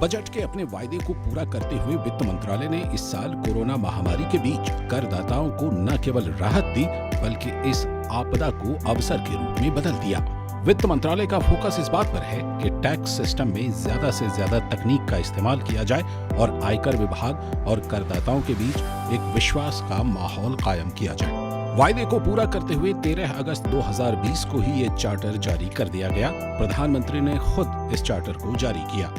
Budget के अपने वायदे को पूरा करते हुए वित्त मंत्रालय ने इस साल कोरोना महामारी के बीच करदाताओं को न केवल राहत दी बल्कि इस आपदा को अवसर के रूप में बदल दिया। वित्त मंत्रालय का फोकस इस बात पर है कि टैक्स सिस्टम में ज्यादा से ज्यादा तकनीक का इस्तेमाल किया जाए और आयकर विभाग और करदाताओं के बीच एक विश्वास का माहौल कायम किया जाए। वायदे को पूरा करते हुए 13 अगस्त 2020 को ही ये चार्टर जारी कर दिया गया। प्रधानमंत्री ने खुद इस चार्टर को जारी किया।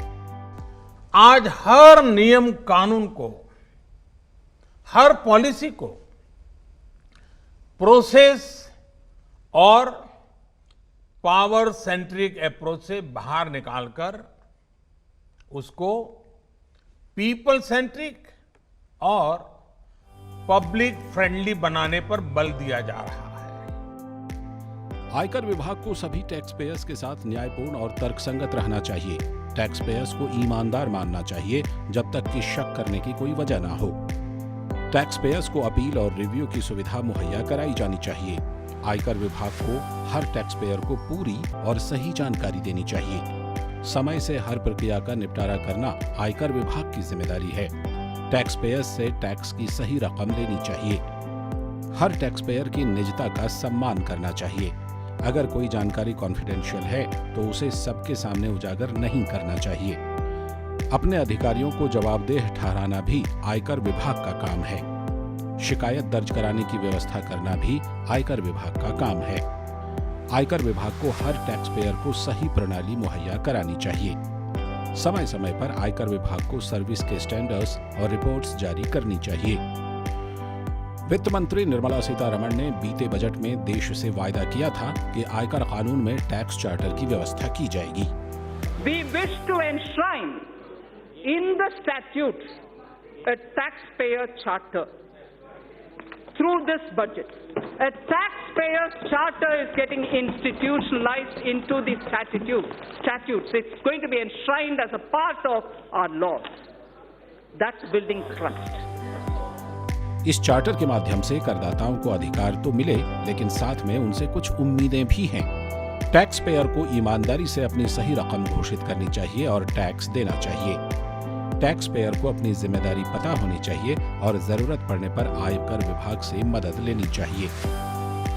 आज हर नियम कानून को, हर पॉलिसी को प्रोसेस और पावर सेंट्रिक अप्रोच से बाहर निकालकर उसको पीपल सेंट्रिक और पब्लिक फ्रेंडली बनाने पर बल दिया जा रहा है। आयकर विभाग को सभी टैक्स पेयर्स के साथ न्यायपूर्ण और तर्कसंगत रहना चाहिए। टैक्स पेयर्स को ईमानदार मानना चाहिए जब तक कि शक करने की कोई वजह ना हो। टैक्स पेयर्स को अपील और रिव्यू की सुविधा मुहैया कराई जानी चाहिए। आयकर विभाग को हर टैक्स पेयर को पूरी और सही जानकारी देनी चाहिए। समय से हर प्रक्रिया का निपटारा करना आयकर विभाग की जिम्मेदारी है। टैक्स पेयर्स से टैक्स की सही रकम लेनी चाहिए। हर टैक्स पेयर की निजता का सम्मान करना चाहिए। अगर कोई जानकारी कॉन्फिडेंशियल है तो उसे सबके सामने उजागर नहीं करना चाहिए। अपने अधिकारियों को जवाबदेह ठहराना भी आयकर विभाग का काम है। शिकायत दर्ज कराने की व्यवस्था करना भी आयकर विभाग का काम है। आयकर विभाग को हर टैक्स पेयर को सही प्रणाली मुहैया करानी चाहिए। समय समय पर आयकर विभाग को सर्विस के स्टैंडर्ड्स और रिपोर्ट्स जारी करनी चाहिए। वित्त मंत्री निर्मला सीतारमण ने बीते बजट में देश से वायदा किया था कि आयकर कानून में टैक्स चार्टर की व्यवस्था की जाएगी। We wish to enshrine in the statutes a taxpayer charter. Through this budget, a taxpayer charter is getting institutionalized into the statutes. It's going to be enshrined as a part of our laws. That's building trust. इस charter के माध्यम से करदाताओं को अधिकार तो मिले, लेकिन साथ में उनसे कुछ उम्मीदें भी हैं। टैक्स पेयर को ईमानदारी से अपनी सही रकम घोषित करनी चाहिए और टैक्स देना चाहिए। टैक्स पेयर को अपनी जिम्मेदारी पता होनी चाहिए और जरूरत पड़ने पर आयकर विभाग से मदद लेनी चाहिए।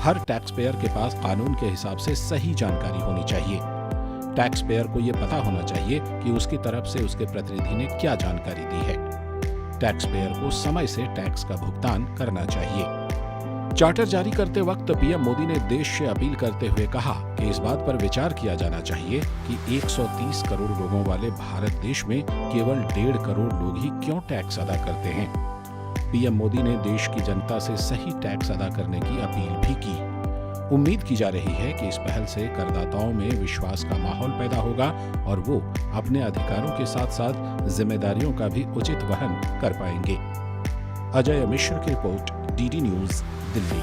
हर टैक्स पेयर के पास कानून के हिसाब से सही जानकारी होनी चाहिए। टैक्स पेयर को ये पता होना चाहिए कि उसकी तरफ से उसके प्रतिनिधि ने क्या जानकारी दी है। टैक्स पेयर को समय से टैक्स का भुगतान करना चाहिए। चार्टर जारी करते वक्त पीएम मोदी ने देश से अपील करते हुए कहा कि इस बात पर विचार किया जाना चाहिए कि 130 करोड़ लोगों वाले भारत देश में केवल 1.5 करोड़ लोग ही क्यों टैक्स अदा करते हैं। पीएम मोदी ने देश की जनता से सही टैक्स अदा करने की अपील भी की। उम्मीद की जा रही है कि इस पहल से करदाताओं में विश्वास का माहौल पैदा होगा और वो अपने अधिकारों के साथ साथ जिम्मेदारियों का भी उचित वहन कर पाएंगे। अजय मिश्र की रिपोर्ट, डीडी न्यूज, दिल्ली।